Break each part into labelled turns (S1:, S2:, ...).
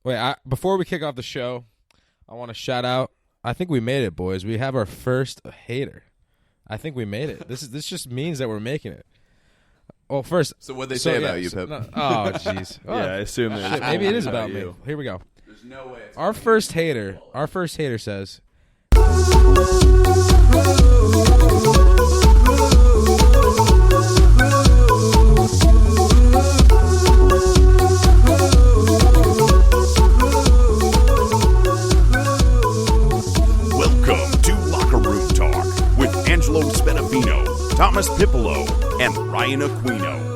S1: Before we kick off the show, I want to shout out. I think we made it, boys. We have our first hater. I think we made it. This just means that we're making it. Well, first.
S2: So what they say about you, Pip?
S1: Oh, jeez.
S3: Yeah, I assume that.
S1: Maybe it is about me. Here we go.
S2: There's no way.
S1: Our first hater says.
S4: Welcome to Locker Room Talk with Angelo Spenavino, Thomas Pippolo, and Ryan Aquino.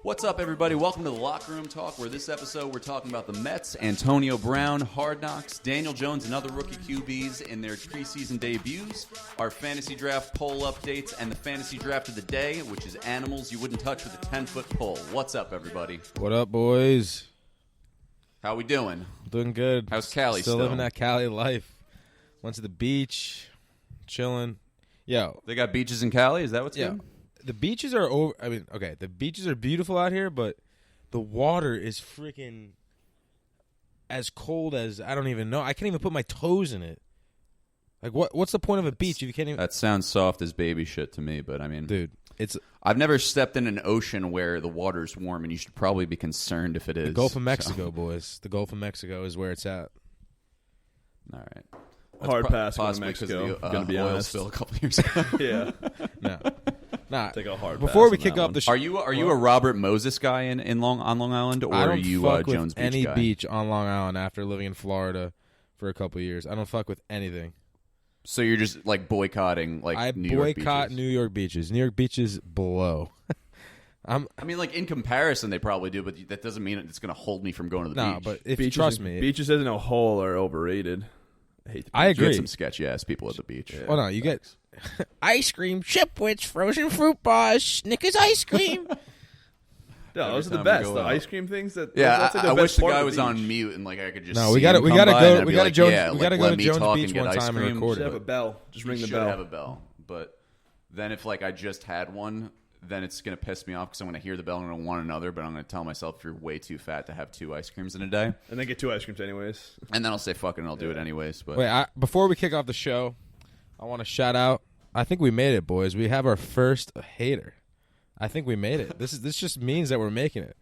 S2: What's up, everybody? Welcome to the Locker Room Talk, where this episode we're talking about the Mets, Antonio Brown, Hard Knocks, Daniel Jones, and other rookie QBs in their preseason debuts, our fantasy draft poll updates, and the fantasy draft of the day, which is animals you wouldn't touch with a 10-foot pole. What's up, everybody?
S1: What up, boys?
S2: How we doing?
S1: Doing good.
S2: How's Cali
S1: still living that Cali life. Went to the beach, chilling. Yo,
S2: they got beaches in Cali? Is that what's good?
S1: The beaches are over. I mean, okay, the beaches are beautiful out here, but the water is freaking as cold as I don't even know. I can't even put my toes in it. Like, what's the point of a beach if you can't even?
S2: That sounds soft as baby shit to me, but I mean,
S1: dude,
S2: I've never stepped in an ocean where the water's warm, and you should probably be concerned if it is.
S1: The Gulf of Mexico, boys. The Gulf of Mexico is where it's at.
S2: All right.
S3: Hard pass going to Mexico.
S2: Because of the
S3: gonna be
S2: oil
S3: honest.
S2: spill a couple years ago.
S3: Yeah.
S1: No. Nah.
S3: Take a hard
S1: Before
S3: pass
S1: we
S3: on
S1: kick
S3: that
S1: off
S3: one.
S1: the show,
S2: Are you a Robert Moses guy on Long Island, or
S1: I don't
S2: are you
S1: fuck
S2: Jones
S1: with
S2: Beach
S1: any
S2: guy?
S1: beach on Long Island after living in Florida for a couple of years. I don't fuck with anything.
S2: So you're just like boycotting New York
S1: boycott
S2: beaches.
S1: New York beaches. New York beaches blow.
S2: I mean, like in comparison, they probably do, but that doesn't mean it's going to hold me from going to the beach.
S1: But if you trust me,
S3: beaches as a whole are overrated. I hate the beach.
S1: I
S2: You
S1: agree.
S2: get some sketchy ass people at the beach.
S3: Yeah.
S1: Well, no, you get ice cream, Chipwich, frozen fruit bars, Snickers ice cream.
S3: No, those are the
S2: time we
S3: best.
S2: go
S3: The
S2: out.
S3: ice cream things.
S2: Yeah,
S3: That's like
S2: I
S3: the
S2: wish
S3: best
S2: the
S3: part
S2: guy
S3: of
S2: was
S3: beach.
S2: on mute and like I could just.
S1: No,
S2: see
S1: we gotta
S2: him come by
S1: go.
S2: and I'd
S1: We
S2: be
S1: gotta
S2: like,
S1: Jones.
S2: yeah,
S1: We
S2: like,
S1: gotta go
S2: let
S1: to
S2: me
S1: Jones
S2: talk
S1: Beach
S2: and get
S1: one
S2: ice
S1: time and
S2: cream.
S1: record
S3: Should have a
S1: it.
S3: bell. Just ring the
S2: should
S3: bell.
S2: have a bell, but then if like I just had one, then it's gonna piss me off because I'm gonna hear the bell and I'm gonna want another, but I'm gonna tell myself you're way too fat to have 2 ice creams in a day,
S3: And then get 2 ice creams anyways.
S2: and then I'll say fuck it and I'll do it anyways. But
S1: Wait, before we kick off the show, I want to shout out. I think we made it, boys. We have our first hater. I think we made it. This just means that we're making it.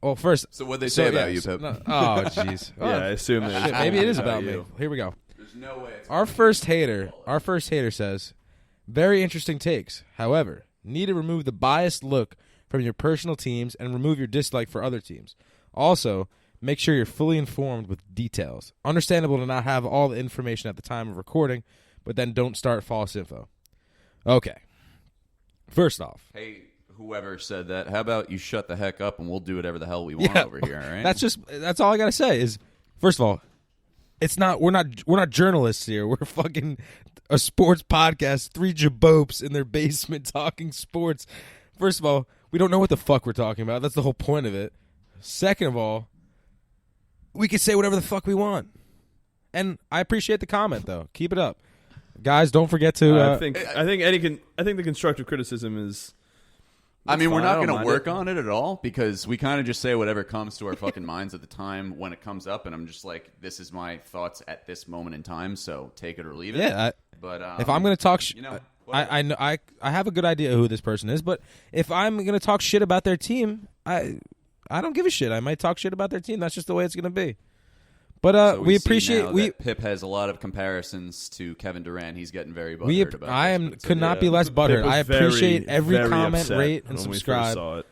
S1: Well, first.
S2: So what they say about you, Pip?
S1: No, oh, jeez.
S3: Yeah, I assume that.
S1: Shit, maybe it is about me.
S3: you.
S1: Here we go.
S2: There's no way.
S1: Our first hater says, very interesting takes. However, need to remove the biased look from your personal teams and remove your dislike for other teams. Also, make sure you're fully informed with details. Understandable to not have all the information at the time of recording, but then don't start false info. Okay. First off.
S2: Hey, whoever said that, how about you shut the heck up and we'll do whatever the hell we want over here, all right?
S1: That's all I gotta say is, first of all, we're not journalists here. We're fucking a sports podcast, 3 jabopes in their basement talking sports. First of all, we don't know what the fuck we're talking about. That's the whole point of it. Second of all, we can say whatever the fuck we want. And I appreciate the comment though. Keep it up. Guys, don't forget to
S3: I think the constructive criticism is.
S2: I mean, we're
S3: fine.
S2: not
S3: I don't
S2: going to
S3: mind
S2: work
S3: it.
S2: on it at all because we kind of just say whatever comes to our fucking minds at the time when it comes up, and I'm just like, this is my thoughts at this moment in time, so take it or leave it.
S1: Yeah.
S2: But
S1: If I'm going to talk,
S2: I
S1: know I have a good idea who this person is, but if I'm going to talk shit about their team, I don't give a shit. I might talk shit about their team. That's just the way it's going to be. But
S2: So
S1: we
S2: see
S1: appreciate
S2: now that Pip has a lot of comparisons to Kevin Durant. He's getting very butthurt about
S1: I
S2: this,
S1: am
S2: but
S1: could not
S3: yeah.
S1: be less
S3: Pip
S1: butthurt.
S3: was
S1: I appreciate
S3: very,
S1: every
S3: very
S1: comment,
S3: upset
S1: rate, and
S3: when we first
S1: subscribe.
S3: saw it.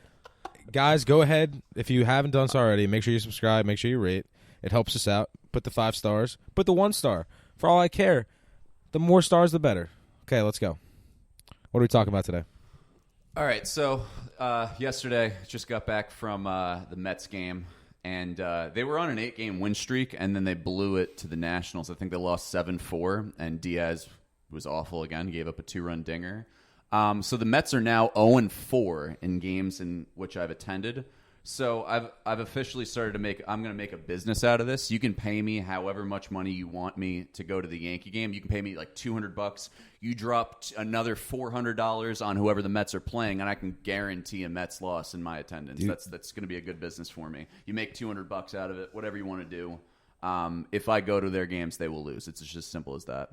S1: Guys, go ahead if you haven't done so already. Make sure you subscribe. Make sure you rate. It helps us out. Put the 5 stars. Put the 1 star. For all I care, the more stars, the better. Okay, let's go. What are we talking about today?
S2: All right, so yesterday just got back from the Mets game, and they were on an 8-game win streak, and then they blew it to the Nationals. I think they lost 7-4, and Diaz was awful again. He gave up a 2-run dinger. So the Mets are now 0-4 in games in which I've attended. So I've officially started to I'm going to make a business out of this. You can pay me however much money you want me to go to the Yankee game. You can pay me like $200. You drop another $400 on whoever the Mets are playing, and I can guarantee a Mets loss in my attendance. That's going to be a good business for me. You make $200 out of it, whatever you want to do. If I go to their games, they will lose. It's just as simple as that.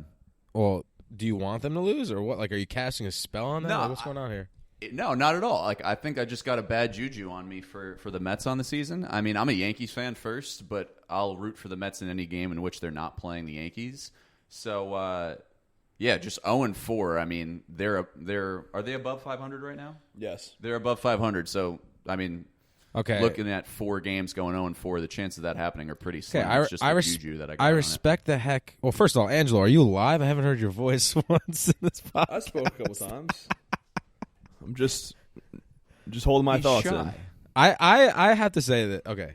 S1: Well, do you want them to lose, or what? Like, are you casting a spell on them?
S2: No,
S1: Like, what's going on here?
S2: No, not at all. Like, I think I just got a bad juju on me for the Mets on the season. I mean, I'm a Yankees fan first, but I'll root for the Mets in any game in which they're not playing the Yankees. So, yeah, just 0-4. I mean, are they above 500 right now?
S3: Yes.
S2: They're above 500. So, I mean,
S1: Okay.
S2: looking at 4 games going 0-4, the chances of that happening are pretty slim.
S1: Okay,
S2: It's just the juju that I got
S1: I
S2: on it.
S1: respect the heck. Well, first of all, Angelo, are you alive? I haven't heard your voice once in this podcast.
S3: I spoke a couple times. I'm just holding my thoughts
S2: shy.
S3: in.
S1: I have to say that. Okay,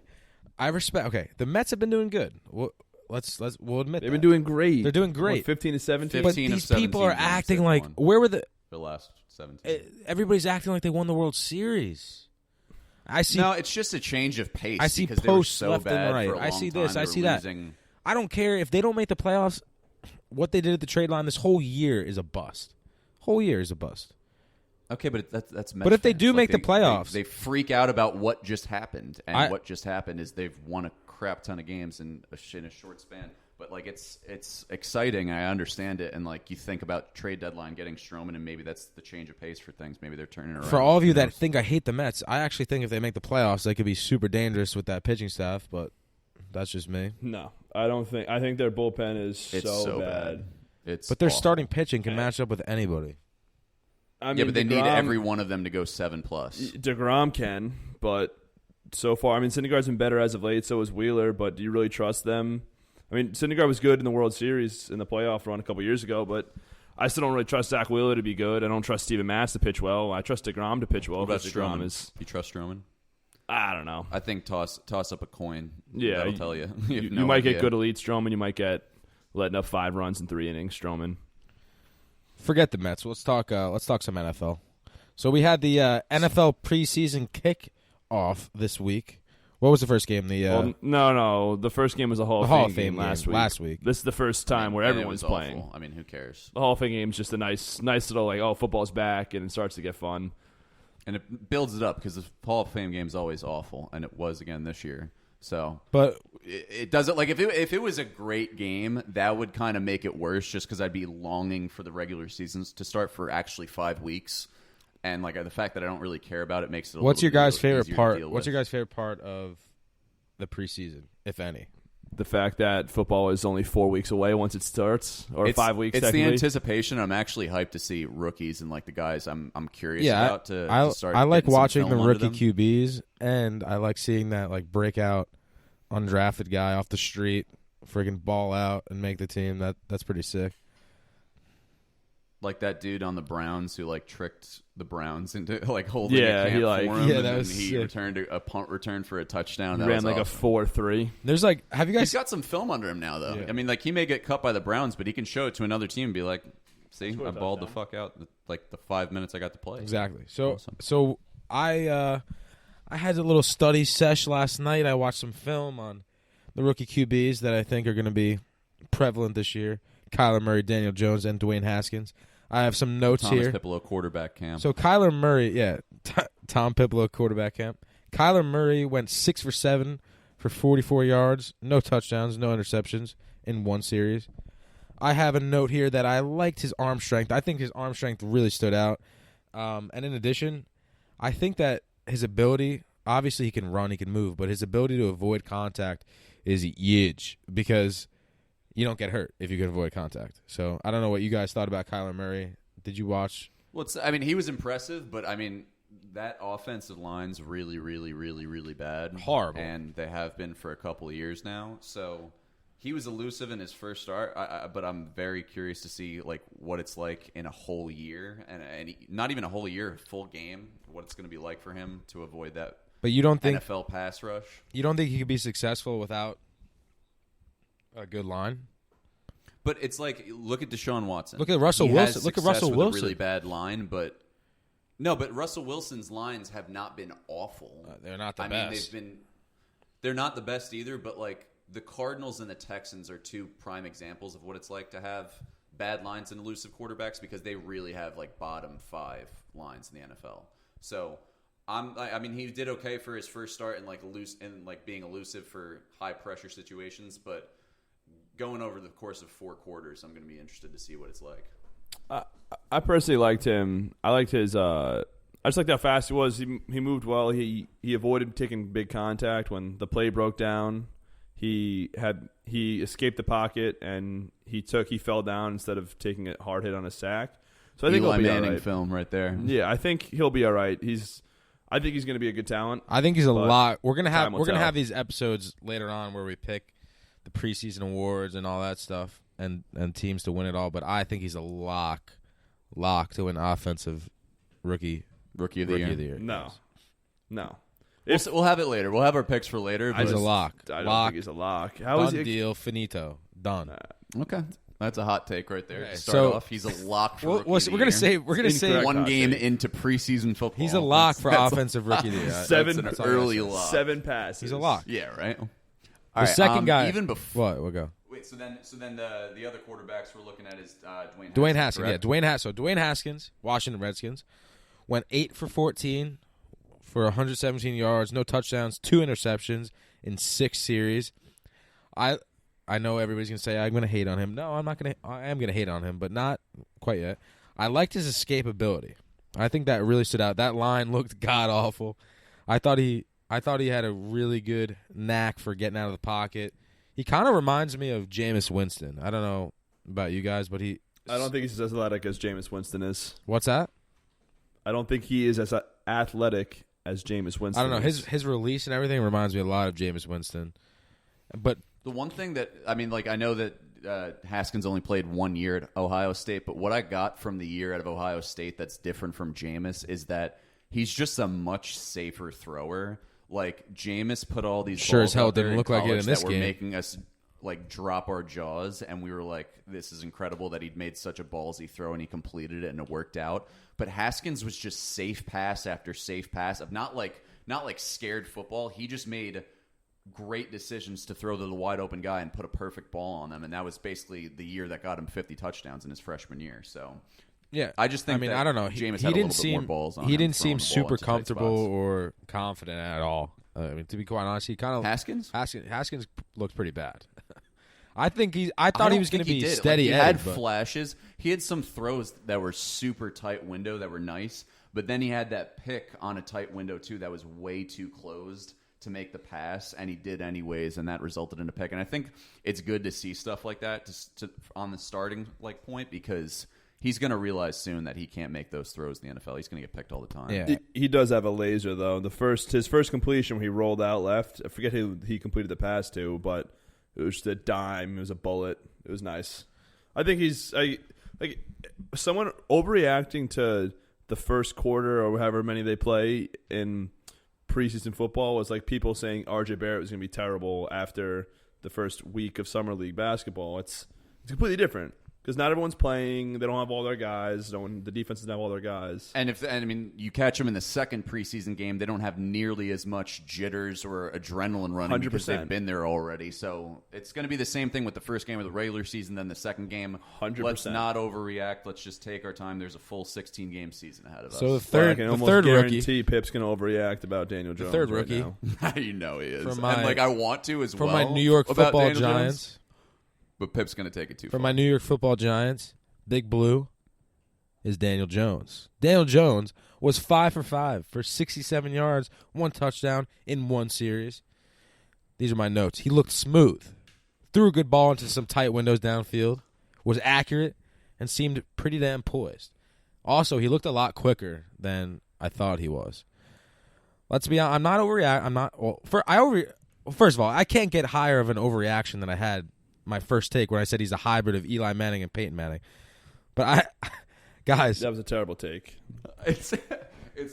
S1: I respect. Okay, the Mets have been doing good. We'll admit
S3: They've
S1: that.
S3: been doing great.
S1: They're doing great.
S3: What, 15 to 17.
S1: But
S2: 15 of
S1: these people are
S2: 17 games
S1: acting
S2: they've
S1: like
S2: won.
S1: where were the
S2: The last 17.
S1: everybody's acting like they won the World Series. I see.
S2: No, it's just a change of pace.
S1: I see
S2: because they were
S1: posts
S2: so
S1: left and
S2: bad
S1: right.
S2: for a
S1: I
S2: long
S1: see this.
S2: time.
S1: I
S2: They
S1: see
S2: were
S1: that.
S2: losing.
S1: I don't care if they don't make the playoffs. What they did at the trade line this whole year is a bust. Whole year is a bust.
S2: Okay, but that's Mets
S1: But if they
S2: fans.
S1: do
S2: Like,
S1: make the playoffs-
S2: they freak out about what just happened, and
S1: I-
S2: what just happened is they've won a crap ton of games in a short span. But like it's exciting. I understand it, and like you think about trade deadline getting Stroman, and maybe that's the change of pace for things. Maybe they're turning it around.
S1: For all of you
S2: Who
S1: that
S2: knows?
S1: think I hate the Mets, I actually think if they make the playoffs, they could be super dangerous with that pitching staff. But that's just me.
S3: No, I don't think. I think their bullpen is
S2: it's so bad. It's
S1: But their
S2: awful.
S1: starting pitching can match up with anybody.
S3: I mean,
S2: Yeah, but they need
S3: DeGrom-
S2: every one of them to go 7+.
S3: DeGrom can, but so far, I mean, Syndergaard's been better as of late. So is Wheeler. But do you really trust them? I mean, Syndergaard was good in the World Series in the playoff run a couple years ago, but I still don't really trust Zach Wheeler to be good. I don't trust Steven Matz to pitch well. I trust DeGrom to pitch well.
S2: What about
S3: because DeGrom
S2: Stroman?
S3: is,
S2: You trust Stroman?
S3: I don't know.
S2: I think toss up a coin.
S3: Yeah,
S2: That'll tell you. You, have
S3: You
S2: no
S3: might
S2: idea.
S3: get good elite Stroman. You might get letting up 5 runs in 3 innings Stroman.
S1: Forget the Mets. Let's talk some NFL. So we had the NFL preseason kickoff this week. What was the first game?
S3: Well, no. The first game was a Hall of Fame game last week. This is the first time where
S2: And it
S3: everyone's
S2: was
S3: playing.
S2: awful. I mean, who cares?
S3: The Hall of Fame game is just a nice little like, oh, football's back, and it starts to get fun.
S2: And it builds it up because the Hall of Fame game is always awful, and it was again this year. So,
S1: but
S2: it doesn't like if it was a great game, that would kind of make it worse, just because I'd be longing for the regular seasons to start for actually 5 weeks, and like the fact that I don't really care about it makes it.
S1: what's your guys'
S2: easier
S1: favorite
S2: to
S1: part?
S2: deal
S1: What's your
S2: with.
S1: guys' favorite part of the preseason, if any?
S3: The fact that football is only 4 weeks away once it starts, or
S2: It's
S3: 5 weeks.
S2: It's the
S3: technically.
S2: anticipation. I'm actually hyped to see rookies and like the guys I'm curious
S1: Yeah,
S2: about to start.
S1: I like
S2: getting some
S1: watching the
S2: film under
S1: rookie
S2: them.
S1: QBs, and I like seeing that like breakout undrafted guy off the street, friggin' ball out and make the team. That's pretty sick.
S2: Like that dude on the Browns who like tricked the Browns into like holding
S3: Yeah,
S2: a camp
S3: he, like-
S2: for him,
S1: Yeah,
S2: and
S1: that
S2: then
S1: was
S2: he
S1: sick.
S2: returned a punt return for a touchdown.
S3: He
S2: That
S3: ran
S2: was
S3: like
S2: awesome.
S3: a 4-3.
S1: There's like, have you
S2: He's
S1: guys?
S2: got some film under him now, though.
S1: Yeah.
S2: I mean, like he may get cut by the Browns, but he can show it to another team and be like, "See,
S3: Score a
S2: I balled the
S3: touchdown.
S2: fuck out like the 5 minutes I got to play."
S1: Exactly. So
S2: Awesome.
S1: so I had a little study sesh last night. I watched some film on the rookie QBs that I think are going to be prevalent this year: Kyler Murray, Daniel Jones, and Dwayne Haskins. I have some notes
S2: Thomas
S1: here.
S2: Pipolo quarterback camp.
S1: So Kyler Murray, Tom Pipolo quarterback camp. Kyler Murray went 6 for 7 for 44 yards, no touchdowns, no interceptions in one series. I have a note here that I liked his arm strength. I think his arm strength really stood out. And in addition, I think that his ability, obviously he can run, he can move, but his ability to avoid contact is huge because you don't get hurt if you can avoid contact. So I don't know what you guys thought about Kyler Murray. Did you watch?
S2: Well, I mean, he was impressive, but I mean, that offensive line's really, really, really, really bad.
S1: Horrible.
S2: And they have been for a couple of years now. So he was elusive in his first start, but I'm very curious to see like what it's like in a whole year, and not even a whole year, a full game, what it's going to be like for him to avoid that
S1: But you don't think
S2: NFL pass rush.
S1: you don't think he could be successful without a good line?
S2: But it's like, look at Deshaun Watson.
S1: Look at Russell
S2: He
S1: Wilson.
S2: has
S1: Look at
S2: success
S1: Russell
S2: with
S1: Wilson.
S2: A really bad line, but No, but Russell Wilson's lines have not been awful.
S1: They're not the best.
S2: They're not the best either, but like the Cardinals and the Texans are two prime examples of what it's like to have bad lines and elusive quarterbacks because they really have like bottom 5 lines in the NFL. So he did okay for his first start and being elusive for high pressure situations, but going over the course of 4 quarters, I'm going to be interested to see what it's like.
S3: I personally liked him. I liked his. I just liked how fast he was. He moved well. He avoided taking big contact when the play broke down. He escaped the pocket and he fell down instead of taking a hard hit on a sack. So I think
S2: Eli
S3: he'll be
S2: Manning
S3: all right.
S2: film right there.
S3: Yeah, I think he'll be all right. I think he's going to be a good talent.
S1: I think he's a lot. We're gonna
S3: time will tell.
S1: have these episodes later on where we pick the preseason awards and all that stuff and teams to win it all. But I think he's a lock to win offensive rookie
S2: of the year.
S3: No.
S2: We'll have it later. We'll have our picks for later.
S1: He's a lock.
S3: I don't think he's a lock. How is
S1: Done
S3: he?
S1: deal. Finito. Done.
S2: Okay. That's a hot take right there.
S1: Okay,
S2: To start
S1: so-
S2: off, he's a lock for rookie
S1: We're
S2: of the
S1: gonna
S2: year.
S1: say
S3: Incorrect.
S2: one
S3: hot
S2: game
S3: take.
S2: into preseason football.
S1: he's a lock for
S2: That's
S1: offensive rookie of the year.
S3: Seven-
S2: That's
S1: That's
S2: an
S1: all I gotta
S2: early
S1: say.
S2: lock.
S3: 7 passes.
S1: He's a lock.
S2: Yeah, right. All
S1: The
S2: right,
S1: second guy.
S2: even before.
S1: What? We'll go.
S2: Wait, so then the other quarterbacks we're looking at is Dwayne
S1: Dwayne
S2: Haskins.
S1: Haskins. Yeah, Dwayne Haskins, Washington Redskins, went 8 for 14 for 117 yards, no touchdowns, 2 interceptions in 6 series. I know everybody's gonna say I'm gonna hate on him. No, I'm not gonna. I am gonna hate on him, but not quite yet. I liked his escapability. I think that really stood out. That line looked god awful. I thought he had a really good knack for getting out of the pocket. He kind of reminds me of Jameis Winston. I don't know about you guys, but
S3: I don't think he's as athletic as Jameis Winston is.
S1: What's that?
S3: I don't think he is as athletic as Jameis Winston.
S1: I don't know.
S3: is.
S1: His release and everything reminds me a lot of Jameis Winston. But
S2: The one thing that I know that Haskins only played 1 year at Ohio State, but what I got from the year out of Ohio State that's different from Jameis is that he's just a much safer thrower. Like Jameis put all these
S1: Sure
S2: balls
S1: as hell
S2: out there
S1: didn't
S2: in
S1: look like it
S2: college
S1: in this
S2: that were
S1: game.
S2: making us like drop our jaws, and we were like, "This is incredible that he'd made such a ballsy throw and he completed it and it worked out." But Haskins was just safe pass after safe pass of not like scared football. He just made great decisions to throw to the wide open guy and put a perfect ball on them, and that was basically the year that got him 50 touchdowns in his freshman year. So
S1: yeah,
S2: I just think.
S1: I mean,
S2: that
S1: I don't know.
S2: Jameis
S1: He
S2: had a
S1: didn't
S2: little
S1: seem
S2: bit more balls on
S1: he
S2: him,
S1: didn't
S2: throwing
S1: seem
S2: the ball
S1: super
S2: into tight
S1: comfortable
S2: spots.
S1: or confident at all. I mean, to be quite honest, he kind of Haskins looked pretty bad. I thought he was going to be steady.
S2: He
S1: Eddie,
S2: had
S1: but
S2: flashes. He had some throws that were super tight window that were nice, but then he had that pick on a tight window too that was way too closed to make the pass, and he did anyways, and that resulted in a pick. And I think it's good to see stuff like that on the starting point because he's going to realize soon that he can't make those throws in the NFL. He's going to get picked all the time.
S1: yeah.
S3: He does have a laser though. His first completion when he rolled out left. I forget who he completed the pass to, but it was just a dime. It was a bullet. It was nice. I think he's like someone overreacting to the first quarter or however many they play in preseason football was like people saying RJ Barrett was going to be terrible after the first week of summer league basketball. It's completely different because not everyone's playing. They don't have all their guys. The defense doesn't have all their guys.
S2: And you catch them in the second preseason game, they don't have nearly as much jitters or adrenaline running because
S3: 100%.
S2: they've been there already. So it's going to be the same thing with the first game of the regular season, then the second game.
S3: 100%.
S2: Let's not overreact. Let's just take our time. There's a full 16-game season ahead of us.
S1: So
S3: I can almost
S1: third rookie,
S3: guarantee Pip's going to overreact about Daniel Jones.
S1: third
S3: right
S1: rookie.
S3: now.
S2: you know he is.
S1: For
S2: And
S1: my-
S2: I want to as
S1: for
S2: well.
S1: my New York
S2: about
S1: Football
S2: Daniel Jones,
S1: Giants.
S2: but Pip's going to take it too
S1: For
S2: far.
S1: my New York Football Giants, Big Blue is Daniel Jones. Daniel Jones was 5 for 5 for 67 yards, 1 touchdown in 1 series. These are my notes. He looked smooth, threw a good ball into some tight windows downfield, was accurate, and seemed pretty damn poised. Also, he looked a lot quicker than I thought he was. Let's be honest. I'm not overreacting. I'm not. Well, first of all, I can't get higher of an overreaction than I had my first take when I said he's a hybrid of Eli Manning and Peyton Manning. But guys,
S3: That was a terrible take.
S2: It's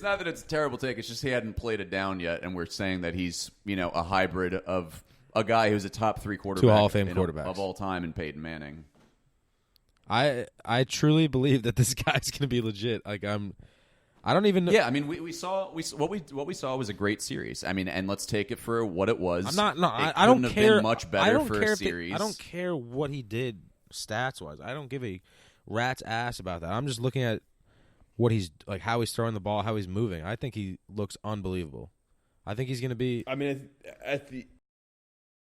S2: not that it's a terrible take. It's just he hadn't played it down yet, and we're saying that he's a hybrid of a guy who's a top 3 quarterback,
S1: 2 Hall of Fame quarterbacks
S2: of all time, in Peyton Manning.
S1: I truly believe that this guy's going to be legit. Like I I don't even know.
S2: Yeah, I mean, we saw what we saw was a great series. I mean, and let's take it for what it was.
S1: I'm not. No,
S2: It
S1: I don't
S2: couldn't have
S1: care.
S2: been much better
S1: I don't
S2: for
S1: care
S2: a series.
S1: I don't care what he did stats wise. I don't give a rat's ass about that. I'm just looking at what he's like, how he's throwing the ball, how he's moving. I think he looks unbelievable. I think he's going to be.
S3: I mean, at